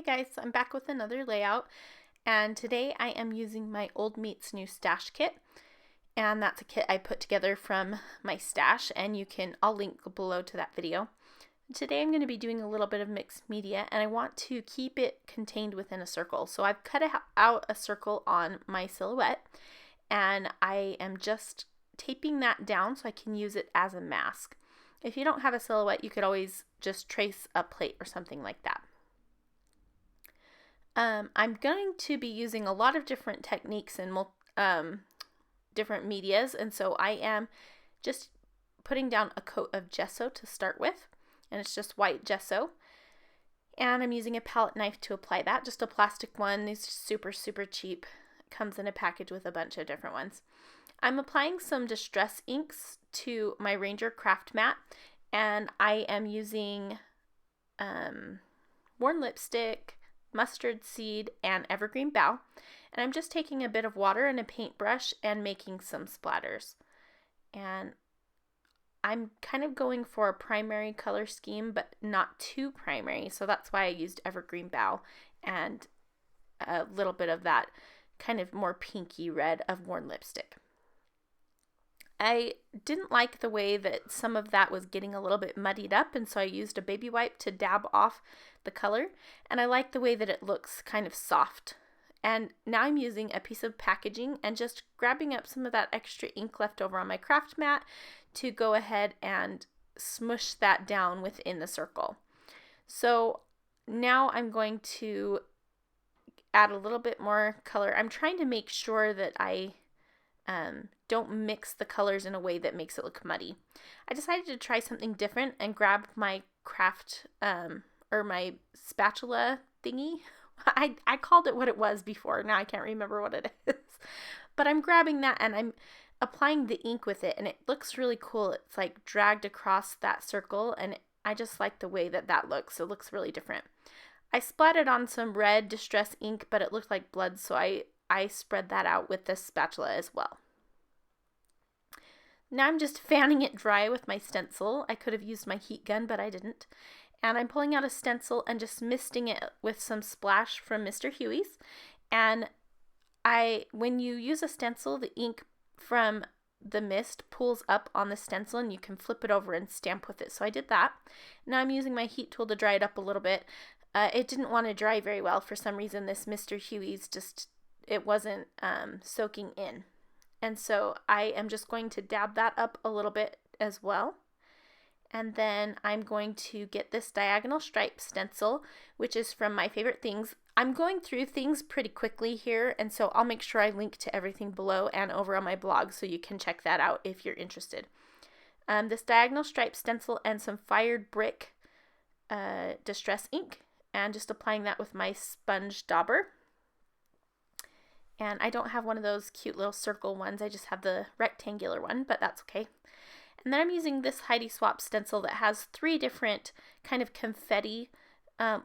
guys, I'm back with another layout, and today I am using my Old Meets New Stash kit, and that's a kit I put together from my stash, and I'll link below to that video. Today I'm going to be doing a little bit of mixed media, and I want to keep it contained within a circle. So I've cut out a circle on my silhouette, and I am just taping that down so I can use it as a mask. If you don't have a silhouette, you could always just trace a plate or something like that. I'm going to be using a lot of different techniques and different medias, and so I am just putting down a coat of gesso to start with, and it's just white gesso. And I'm using a palette knife to apply that, just a plastic one. These are super cheap. It comes in a package with a bunch of different ones. I'm applying some distress inks to my Ranger craft mat, and I am using worn lipstick, mustard seed, and evergreen bough, and I'm just taking a bit of water and a paintbrush and making some splatters. And I'm kind of going for a primary color scheme, but not too primary, so that's why I used evergreen bough and a little bit of that kind of more pinky red of worn lipstick. I didn't like the way that some of that was getting a little bit muddied up, and so I used a baby wipe to dab off the color, and I like the way that it looks kind of soft. And now I'm using a piece of packaging and just grabbing up some of that extra ink left over on my craft mat to go ahead and smush that down within the circle. So now I'm going to add a little bit more color. I'm trying to make sure that I don't mix the colors in a way that makes it look muddy. I decided to try something different and grab my craft or my spatula thingy. I called it what it was before. Now I can't remember what it is. But I'm grabbing that and I'm applying the ink with it, and it looks really cool. It's like dragged across that circle, and I just like the way that that looks. It looks really different. I splattered on some red distress ink, but it looked like blood, so I spread that out with this spatula as well. Now I'm just fanning it dry with my stencil. I could have used my heat gun, but I didn't. And I'm pulling out a stencil and just misting it with some splash from Mr. Huey's. And when you use a stencil, the ink from the mist pulls up on the stencil, and you can flip it over and stamp with it. So I did that. Now I'm using my heat tool to dry it up a little bit. It didn't want to dry very well for some reason. This Mr. Huey's it wasn't soaking in. And so I am just going to dab that up a little bit as well. And then I'm going to get this diagonal stripe stencil, which is from My Favorite Things. I'm going through things pretty quickly here, and so I'll make sure I link to everything below and over on my blog so you can check that out if you're interested. This diagonal stripe stencil and some fired brick distress ink, and just applying that with my sponge dauber. And I don't have one of those cute little circle ones. I just have the rectangular one, but that's okay. And then I'm using this Heidi Swap stencil that has 3 different kind of confetti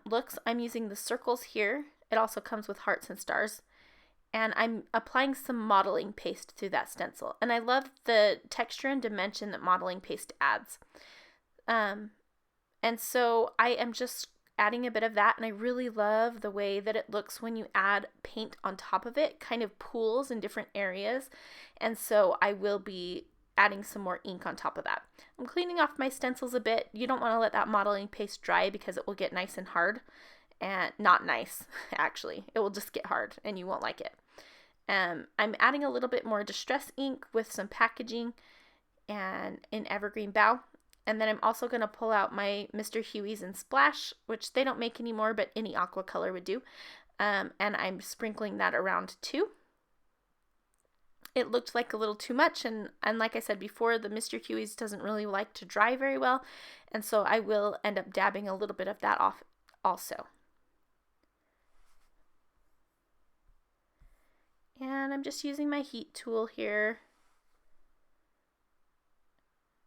looks. I'm using the circles here. It also comes with hearts and stars. And I'm applying some modeling paste through that stencil. And I love the texture and dimension that modeling paste adds. And so I am just adding a bit of that, and I really love the way that it looks when you add paint on top of it. Kind of pools in different areas, and so I will be adding some more ink on top of that. I'm cleaning off my stencils a bit. You don't want to let that modeling paste dry because it will get nice and hard, and not nice actually. It will just get hard and you won't like it. I'm adding a little bit more distress ink with some packaging and in evergreen bough. And then I'm also going to pull out my Mr. Huey's and Splash, which they don't make anymore, but any aqua color would do. And I'm sprinkling that around too. It looked like a little too much, and like I said before, the Mr. Huey's doesn't really like to dry very well, and so I will end up dabbing a little bit of that off also. And I'm just using my heat tool here,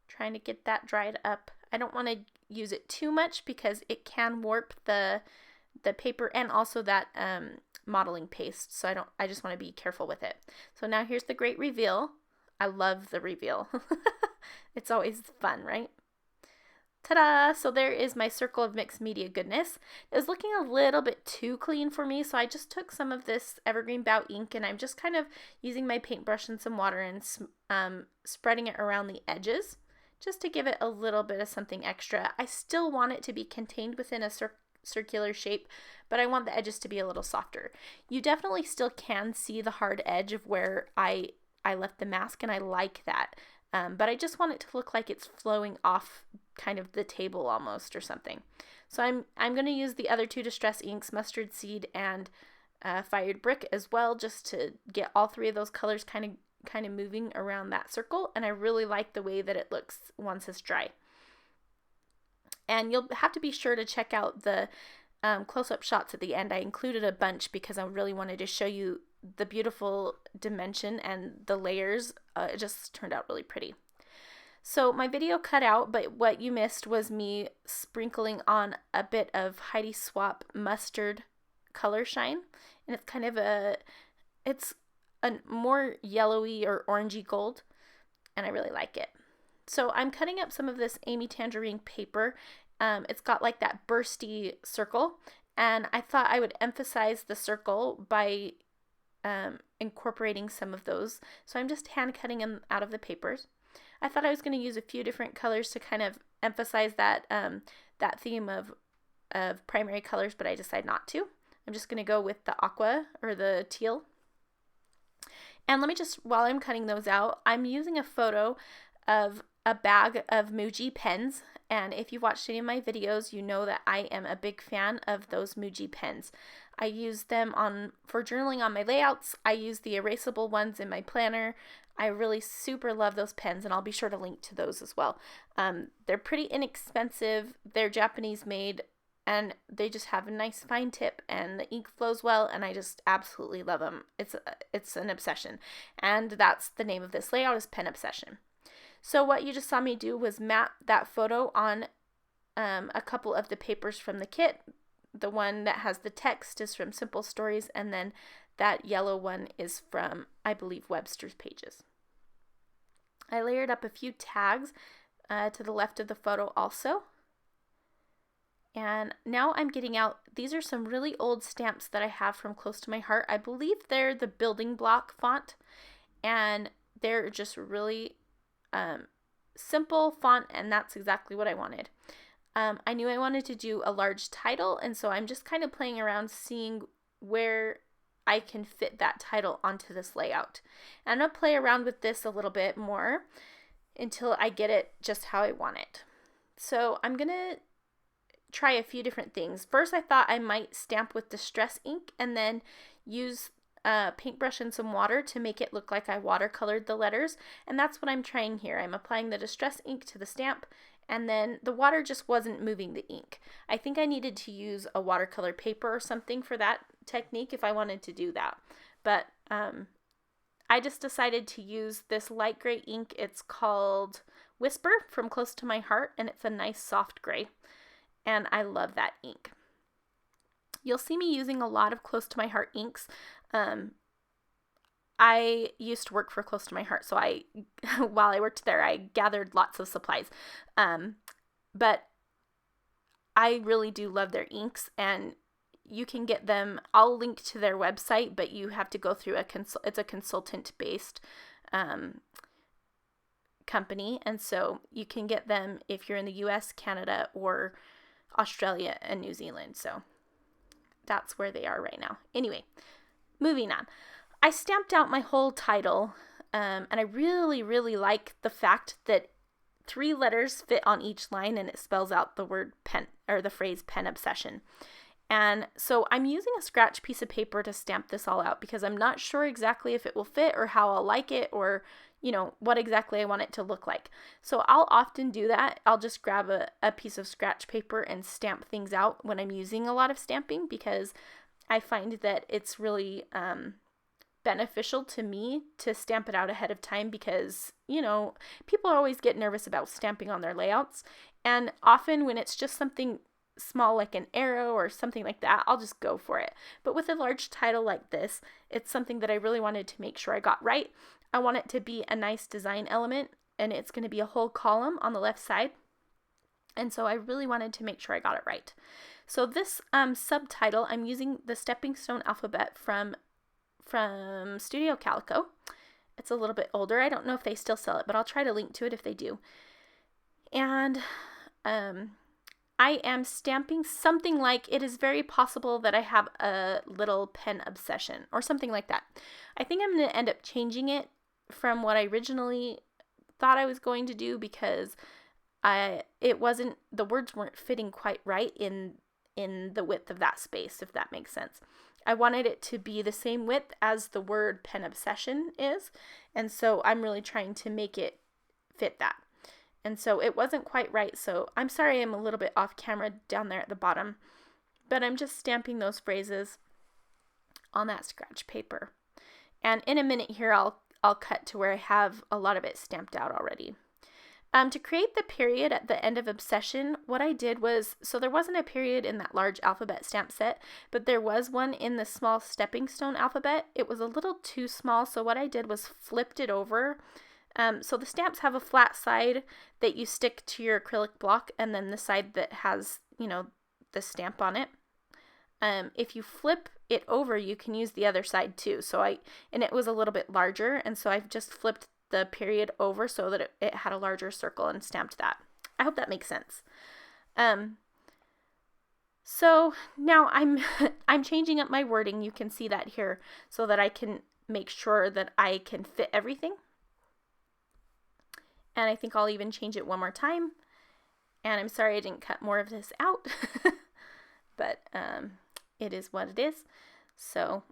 trying to get that dried up. I don't want to use it too much because it can warp the paper and also that modeling paste, so I just want to be careful with it. So now here's the great reveal. I love the reveal. It's always fun, right? Ta-da! So there is my circle of mixed media goodness. It was looking a little bit too clean for me, so I just took some of this Evergreen Bow ink and I'm just kind of using my paintbrush and some water and spreading it around the edges just to give it a little bit of something extra. I still want it to be contained within a circular shape, but I want the edges to be a little softer. You definitely still can see the hard edge of where I left the mask, and I like that. But I just want it to look like it's flowing off kind of the table almost or something. So I'm going to use the other two Distress inks, Mustard Seed and Fired Brick as well, just to get all three of those colors kind of moving around that circle. And I really like the way that it looks once it's dry. And you'll have to be sure to check out the close-up shots at the end. I included a bunch because I really wanted to show you the beautiful dimension and the layers. It just turned out really pretty. So my video cut out, but what you missed was me sprinkling on a bit of Heidi Swapp mustard color shine, and it's kind of it's a more yellowy or orangey gold, and I really like it. So I'm cutting up some of this Amy Tangerine paper. It's got like that bursty circle, and I thought I would emphasize the circle by incorporating some of those. So I'm just hand cutting them out of the papers. I thought I was going to use a few different colors to kind of emphasize that that theme of primary colors, but I decided not to. I'm just going to go with the aqua or the teal. And let me just, while I'm cutting those out, I'm using a photo of a bag of Muji pens. And if you've watched any of my videos, you know that I am a big fan of those Muji pens. I use them for journaling on my layouts. I use the erasable ones in my planner. I really super love those pens, and I'll be sure to link to those as well. They're pretty inexpensive. They're Japanese made, and they just have a nice fine tip, and the ink flows well, and I just absolutely love them. It's an obsession, and that's the name of this layout, is Pen Obsession. So what you just saw me do was map that photo on a couple of the papers from the kit. The one that has the text is from Simple Stories, and then that yellow one is from, I believe, Webster's Pages. I layered up a few tags to the left of the photo also. And now I'm getting out, these are some really old stamps that I have from Close to My Heart. I believe they're the building block font, and they're just really simple font, and that's exactly what I wanted. I knew I wanted to do a large title, and so I'm just kind of playing around seeing where I can fit that title onto this layout. And I'm going to play around with this a little bit more until I get it just how I want it. So I'm going to try a few different things. First, I thought I might stamp with Distress ink and then use a paintbrush and some water to make it look like I watercolored the letters. And that's what I'm trying here. I'm applying the Distress ink to the stamp, and then the water just wasn't moving the ink. I think I needed to use a watercolor paper or something for that technique if I wanted to do that. But I just decided to use this light gray ink. It's called Whisper from Close to My Heart, and it's a nice soft gray. And I love that ink. You'll see me using a lot of Close to My Heart inks. I used to work for Close to My Heart, so while I worked there, I gathered lots of supplies. But I really do love their inks, and you can get them. I'll link to their website, but you have to go through it's a consultant-based company, and so you can get them if you're in the US, Canada, or Australia and New Zealand. So that's where they are right now. Anyway, moving on. I stamped out my whole title, and I really, really like the fact that 3 letters fit on each line, and it spells out the word pen, or the phrase Pen Obsession. And so I'm using a scratch piece of paper to stamp this all out because I'm not sure exactly if it will fit or how I'll like it, or what exactly I want it to look like. So I'll often do that. I'll just grab a piece of scratch paper and stamp things out when I'm using a lot of stamping, because I find that it's really beneficial to me to stamp it out ahead of time, because people always get nervous about stamping on their layouts, and often when it's just something small like an arrow or something like that, I'll just go for it. But with a large title like this, it's something that I really wanted to make sure I got right. I want it to be a nice design element, and it's going to be a whole column on the left side. And so I really wanted to make sure I got it right. So this subtitle, I'm using the Stepping Stone alphabet from Studio Calico. It's a little bit older. I don't know if they still sell it, but I'll try to link to it if they do. And I am stamping something like, it is very possible that I have a little pen obsession or something like that. I think I'm going to end up changing it from what I originally thought I was going to do, because the words weren't fitting quite right in the width of that space, if that makes sense. I wanted it to be the same width as the word pen obsession is, and so I'm really trying to make it fit that. And so it wasn't quite right, so I'm sorry I'm a little bit off camera down there at the bottom, but I'm just stamping those phrases on that scratch paper. And in a minute here, I'll cut to where I have a lot of it stamped out already. To create the period at the end of obsession, what I did was, so there wasn't a period in that large alphabet stamp set, but there was one in the small stepping stone alphabet. It was a little too small, so what I did was flipped it over. So the stamps have a flat side that you stick to your acrylic block, and then the side that has, the stamp on it. If you flip it over, you can use the other side too. And it was a little bit larger, and so I've just flipped the period over so that it had a larger circle and stamped that. I hope that makes sense. So now I'm changing up my wording. You can see that here so that I can make sure that I can fit everything. And I think I'll even change it one more time. And I'm sorry I didn't cut more of this out, but it is what it is. So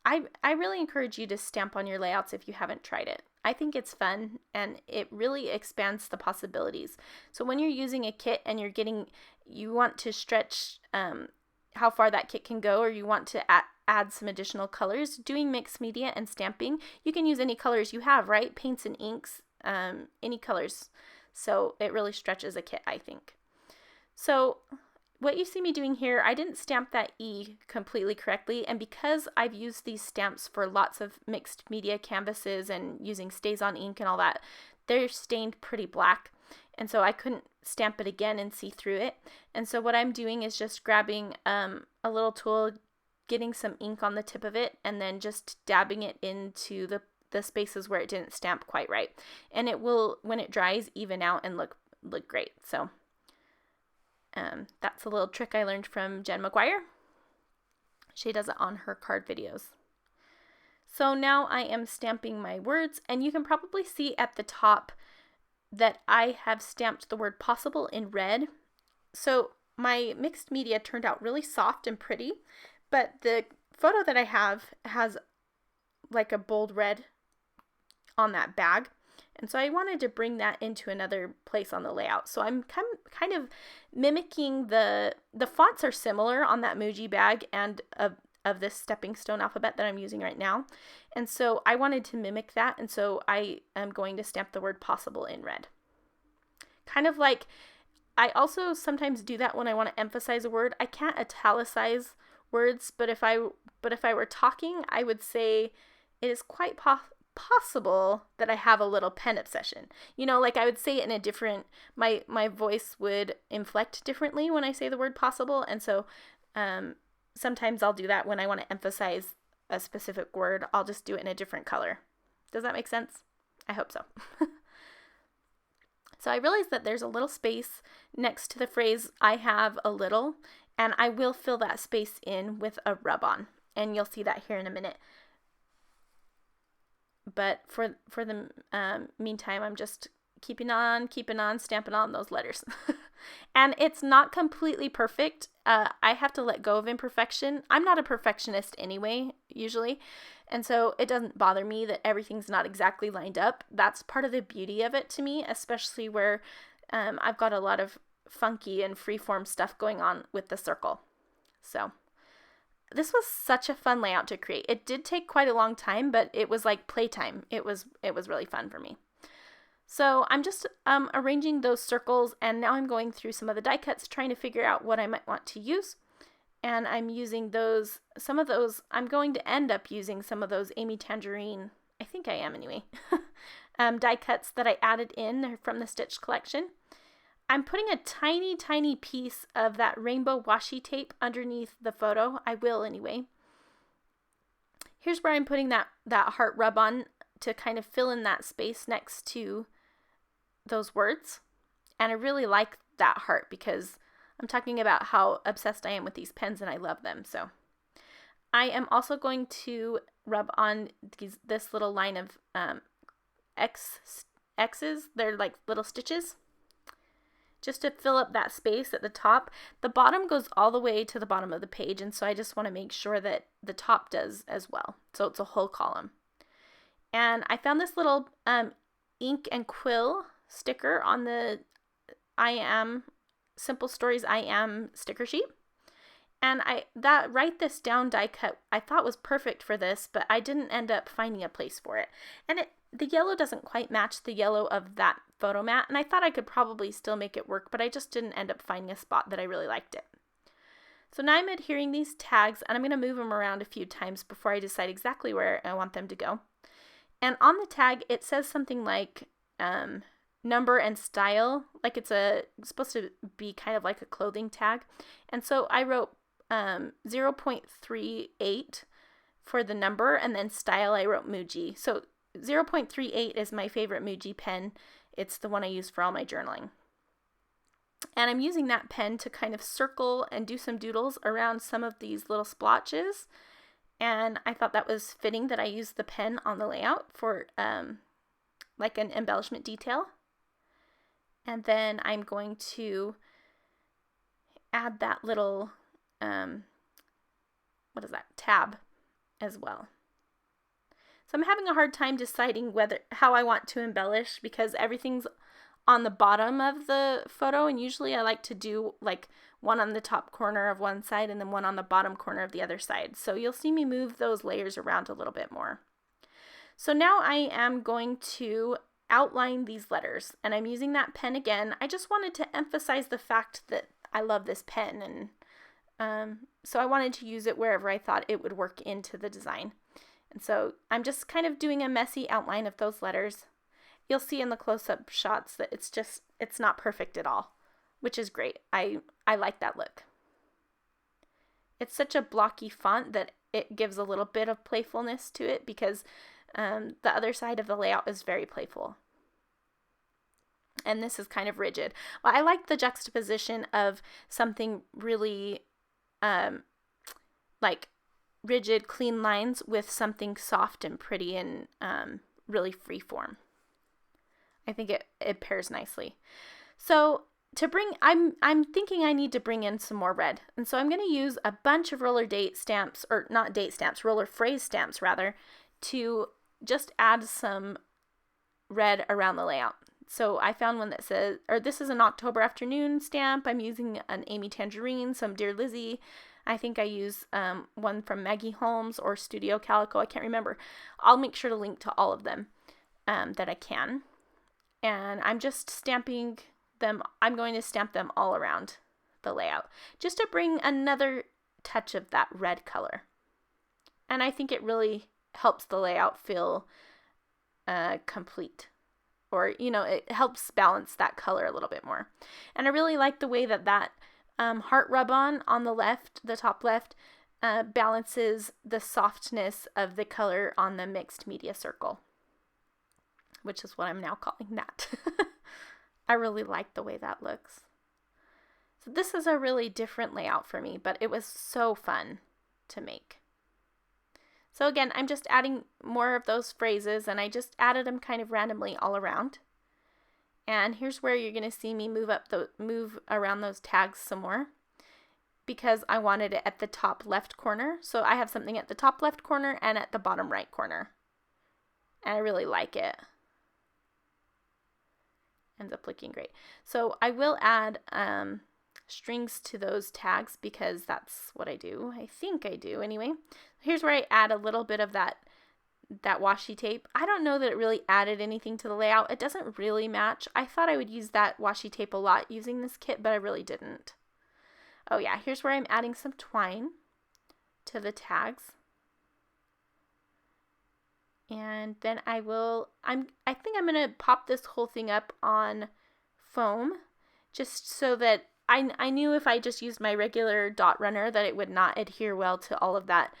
I really encourage you to stamp on your layouts if you haven't tried it. I think it's fun, and it really expands the possibilities. So when you're using a kit and you want to stretch how far that kit can go, or you want to add some additional colors, doing mixed media and stamping, you can use any colors you have, right? Paints and inks, any colors. So it really stretches a kit, I think. So what you see me doing here, I didn't stamp that E completely correctly, and because I've used these stamps for lots of mixed media canvases and using stays on ink and all that, they're stained pretty black, and so I couldn't stamp it again and see through it. And so what I'm doing is just grabbing a little tool, getting some ink on the tip of it, and then just dabbing it into the spaces where it didn't stamp quite right. And it will, when it dries, even out and look great. So that's a little trick I learned from Jen McGuire. She does it on her card videos. So now I am stamping my words, and you can probably see at the top that I have stamped the word possible in red. So my mixed media turned out really soft and pretty, but the photo that I have has like a bold red on that bag. And so I wanted to bring that into another place on the layout. So I'm kind of mimicking the fonts are similar on that Muji bag and of this stepping stone alphabet that I'm using right now. And so I wanted to mimic that. And so I am going to stamp the word possible in red. Kind of like, I also sometimes do that when I want to emphasize a word. I can't italicize words, but if I were talking, I would say it is quite possible that I have a little pen obsession. Like I would say it in a different, my voice would inflect differently when I say the word possible. And so sometimes I'll do that when I want to emphasize a specific word. I'll just do it in a different color. Does that make sense? I hope so. So I realized that there's a little space next to the phrase I have a little, and I will fill that space in with a rub-on, and you'll see that here in a minute. But for the meantime, I'm just keeping on, stamping on those letters. And it's not completely perfect. I have to let go of imperfection. I'm not a perfectionist anyway, usually. And so it doesn't bother me that everything's not exactly lined up. That's part of the beauty of it to me, especially where I've got a lot of funky and freeform stuff going on with the circle. So this was such a fun layout to create. It did take quite a long time, but it was like playtime. It was really fun for me. So I'm just arranging those circles, and now I'm going through some of the die cuts, trying to figure out what I might want to use. And I'm using some of those, I'm going to end up using some of those Amy Tangerine, I think I am anyway, die cuts that I added in from the Stitch collection. I'm putting a tiny, tiny piece of that rainbow washi tape underneath the photo. I will anyway. Here's where I'm putting that heart rub on to kind of fill in that space next to those words. And I really like that heart because I'm talking about how obsessed I am with these pens and I love them. So I am also going to rub on this little line of X's. They're like little stitches, just to fill up that space at the top. The bottom goes all the way to the bottom of the page, and so I just want to make sure that the top does as well. So it's a whole column. And I found this little ink and quill sticker on the I Am Simple Stories I Am sticker sheet. And that Write This Down die cut I thought was perfect for this, but I didn't end up finding a place for it. And the yellow doesn't quite match the yellow of that photo mat, and I thought I could probably still make it work, but I just didn't end up finding a spot that I really liked it. So now I'm adhering these tags, and I'm going to move them around a few times before I decide exactly where I want them to go. And on the tag, it says something like number and style, like it's supposed to be kind of like a clothing tag. And so I wrote 0.38 for the number, and then style I wrote Muji. So 0.38 is my favorite Muji pen. It's the one I use for all my journaling. And I'm using that pen to kind of circle and do some doodles around some of these little splotches. And I thought that was fitting that I used the pen on the layout for like an embellishment detail. And then I'm going to add that little, tab as well. So I'm having a hard time deciding how I want to embellish because everything's on the bottom of the photo, and usually I like to do like one on the top corner of one side and then one on the bottom corner of the other side. So you'll see me move those layers around a little bit more. So now I am going to outline these letters, and I'm using that pen again. I just wanted to emphasize the fact that I love this pen, and so I wanted to use it wherever I thought it would work into the design. And so I'm just kind of doing a messy outline of those letters. You'll see in the close-up shots that it's not perfect at all, which is great. I like that look. It's such a blocky font that it gives a little bit of playfulness to it because the other side of the layout is very playful. And this is kind of rigid. Well, I like the juxtaposition of something really like rigid, clean lines with something soft and pretty and really free form. I think it pairs nicely. So I'm thinking I need to bring in some more red. And so I'm going to use a bunch of roller phrase stamps rather, to just add some red around the layout. So I found one that says, this is an October afternoon stamp. I'm using an Amy Tangerine, some Dear Lizzie. I think I use one from Maggie Holmes or Studio Calico. I can't remember. I'll make sure to link to all of them that I can. And I'm just stamping them. I'm going to stamp them all around the layout just to bring another touch of that red color. And I think it really helps the layout feel complete. Or, it helps balance that color a little bit more. And I really like the way that heart rub-on the left, the top left, balances the softness of the color on the mixed media circle, which is what I'm now calling that. I really like the way that looks. So this is a really different layout for me, but it was so fun to make. So again, I'm just adding more of those phrases, and I just added them kind of randomly all around. And here's where you're going to see me move around those tags some more, because I wanted it at the top left corner. So I have something at the top left corner and at the bottom right corner. And I really like it. Ends up looking great. So I will add strings to those tags because that's what I do. I think I do anyway. Here's where I add a little bit of that washi tape. I don't know that it really added anything to the layout. It doesn't really match. I thought I would use that washi tape a lot using this kit, but I really didn't. Oh yeah, here's where I'm adding some twine to the tags. And then I think I'm going to pop this whole thing up on foam just so that I knew if I just used my regular dot runner that it would not adhere well to all of that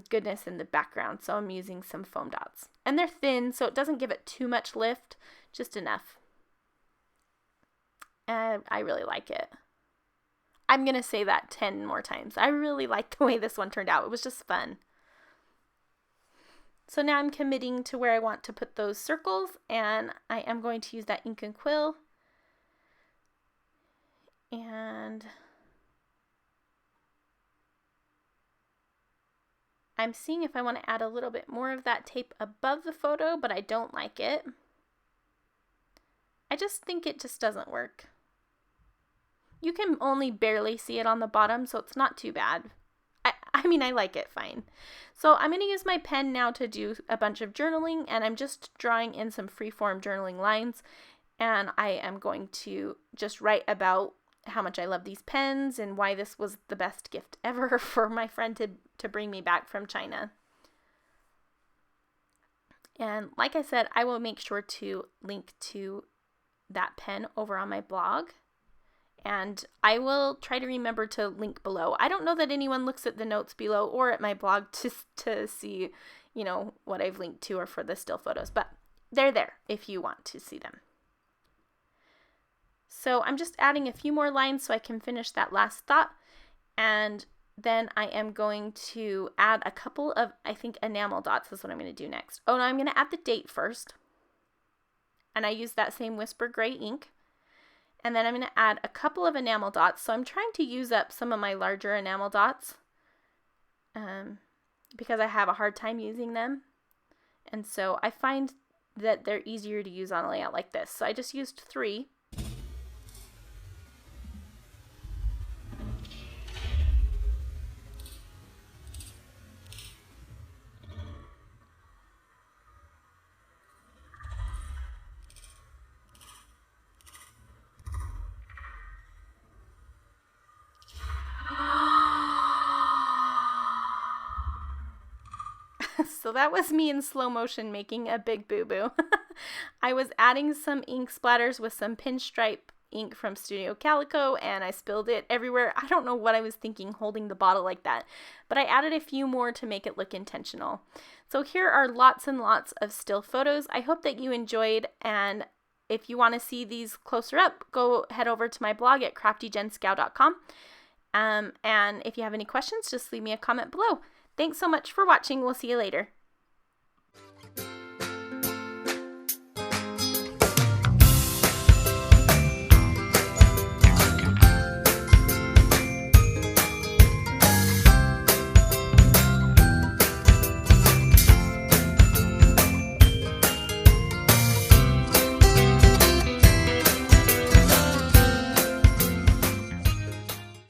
goodness in the background. So I'm using some foam dots. And they're thin, so it doesn't give it too much lift, just enough. And I really like it. I'm going to say that 10 more times. I really like the way this one turned out. It was just fun. So now I'm committing to where I want to put those circles, and I am going to use that ink and quill. And I'm seeing if I want to add a little bit more of that tape above the photo, but I don't like it. I just think it just doesn't work. You can only barely see it on the bottom, so it's not too bad. I mean, I like it fine. So I'm going to use my pen now to do a bunch of journaling, and I'm just drawing in some freeform journaling lines, and I am going to just write about how much I love these pens and why this was the best gift ever for my friend to bring me back from China. And like I said, I will make sure to link to that pen over on my blog. And I will try to remember to link below. I don't know that anyone looks at the notes below or at my blog to see, what I've linked to or for the still photos, but they're there if you want to see them. So I'm just adding a few more lines so I can finish that last thought. And then I am going to add a couple of, I think, enamel dots is what I'm going to do next. Oh, no, I'm going to add the date first. And I use that same Whisper Gray ink. And then I'm going to add a couple of enamel dots. So I'm trying to use up some of my larger enamel dots because I have a hard time using them. And so I find that they're easier to use on a layout like this. So I just used 3. So that was me in slow motion making a big boo-boo. I was adding some ink splatters with some pinstripe ink from Studio Calico, and I spilled it everywhere. I don't know what I was thinking holding the bottle like that, but I added a few more to make it look intentional. So here are lots and lots of still photos. I hope that you enjoyed, and if you want to see these closer up, go head over to my blog at CraftyJenScow.com. And if you have any questions, just leave me a comment below. Thanks so much for watching. We'll see you later.